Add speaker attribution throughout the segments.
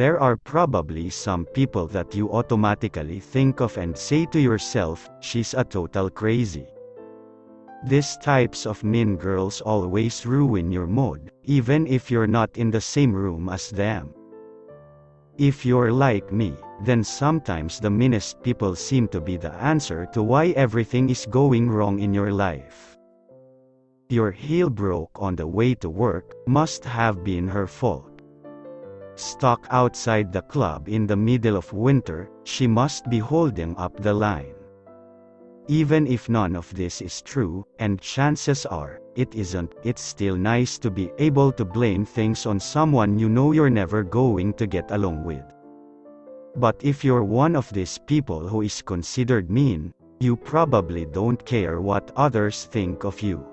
Speaker 1: There are probably some people that you automatically think of and say to yourself, she's a total crazy. These types of mean girls always ruin your mood, even if you're not in the same room as them. If you're like me, then sometimes the meanest people seem to be the answer to why everything is going wrong in your life. Your heel broke on the way to work, must have been her fault. Stuck outside the club in the middle of winter, she must be holding up the line. Even if none of this is true, and chances are, it isn't, it's still nice to be able to blame things on someone you know you're never going to get along with. But if you're one of these people who is considered mean, you probably don't care what others think of you.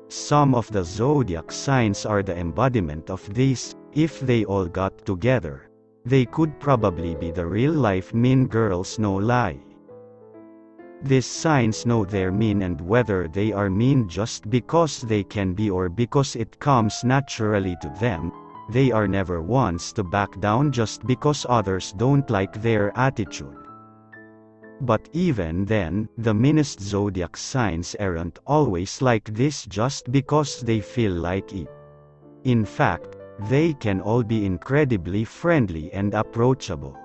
Speaker 1: Some of the zodiac signs are the embodiment of this. If they all got together, they could probably be the real-life mean girls, no lie. These signs know they're mean, and whether they are mean just because they can be or because it comes naturally to them, they are never ones to back down just because others don't like their attitude. But even then, the meanest zodiac signs aren't always like this just because they feel like it. In fact, they can all be incredibly friendly and approachable.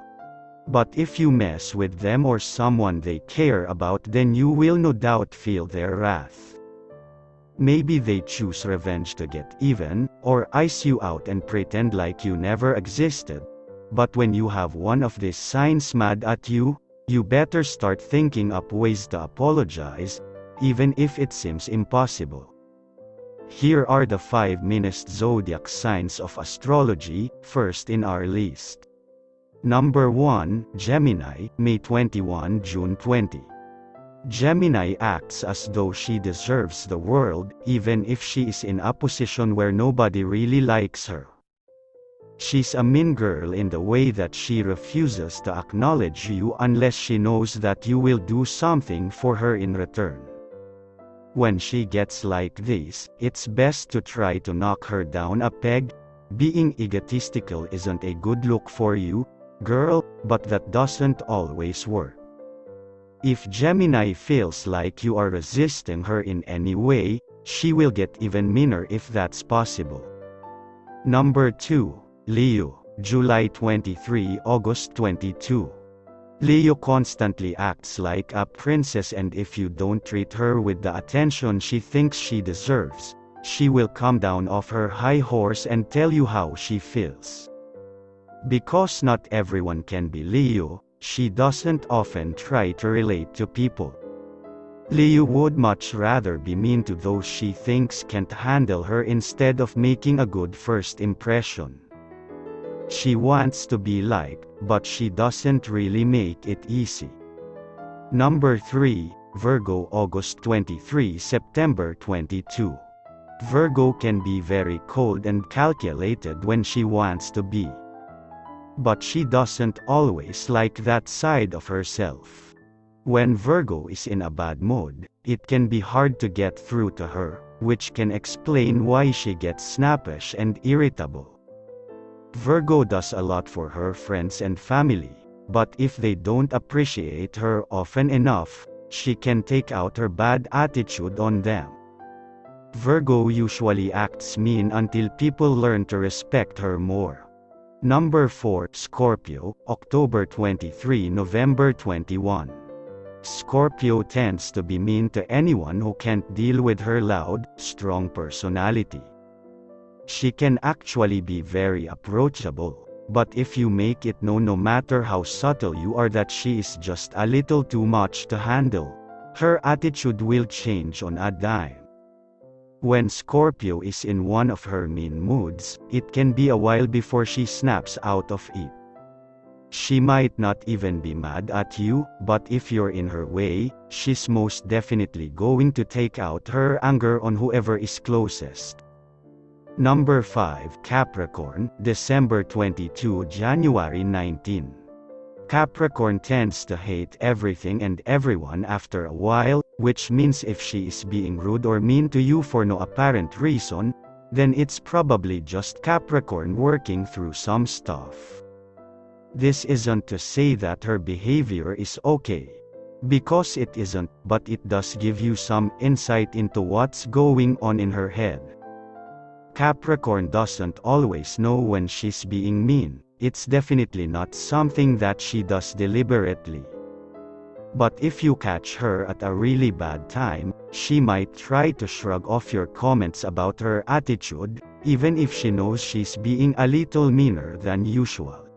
Speaker 1: But if you mess with them or someone they care about, then you will no doubt feel their wrath. Maybe they choose revenge to get even, or ice you out and pretend like you never existed. But when you have one of these signs mad at you, you better start thinking up ways to apologize, even if it seems impossible. Here are the 5 meanest zodiac signs of astrology, first in our list. Number 1, Gemini, May 21 – June 20. Gemini acts as though she deserves the world, even if she is in a position where nobody really likes her. She's a mean girl in the way that she refuses to acknowledge you unless she knows that you will do something for her in return. When she gets like this, it's best to try to knock her down a peg. Being egotistical isn't a good look for you, girl, but that doesn't always work. If Gemini feels like you are resisting her in any way, she will get even meaner if that's possible. Number 2, Leo, July 23 – August 22. Leo constantly acts like a princess, and if you don't treat her with the attention she thinks she deserves, she will come down off her high horse and tell you how she feels. Because not everyone can be Leo, she doesn't often try to relate to people. Leo would much rather be mean to those she thinks can't handle her instead of making a good first impression. She wants to be liked, but she doesn't really make it easy. Number 3, Virgo, August 23 – September 22. Virgo can be very cold and calculated when she wants to be. But she doesn't always like that side of herself. When Virgo is in a bad mood, it can be hard to get through to her, which can explain why she gets snappish and irritable. Virgo does a lot for her friends and family, but if they don't appreciate her often enough, she can take out her bad attitude on them. Virgo usually acts mean until people learn to respect her more. Number 4, Scorpio, October 23 – November 21. Scorpio tends to be mean to anyone who can't deal with her loud, strong personality. She can actually be very approachable, but if you make it known no matter how subtle you are that she is just a little too much to handle, her attitude will change on a dime. When Scorpio is in one of her mean moods, it can be a while before she snaps out of it. She might not even be mad at you, but if you're in her way, she's most definitely going to take out her anger on whoever is closest. Number 5, Capricorn, December 22 – January 19. Capricorn tends to hate everything and everyone after a while, which means if she is being rude or mean to you for no apparent reason, then it's probably just Capricorn working through some stuff. This isn't to say that her behavior is okay. Because it isn't, but it does give you some insight into what's going on in her head. Capricorn doesn't always know when she's being mean. It's definitely not something that she does deliberately. But if you catch her at a really bad time, she might try to shrug off your comments about her attitude, even if she knows she's being a little meaner than usual.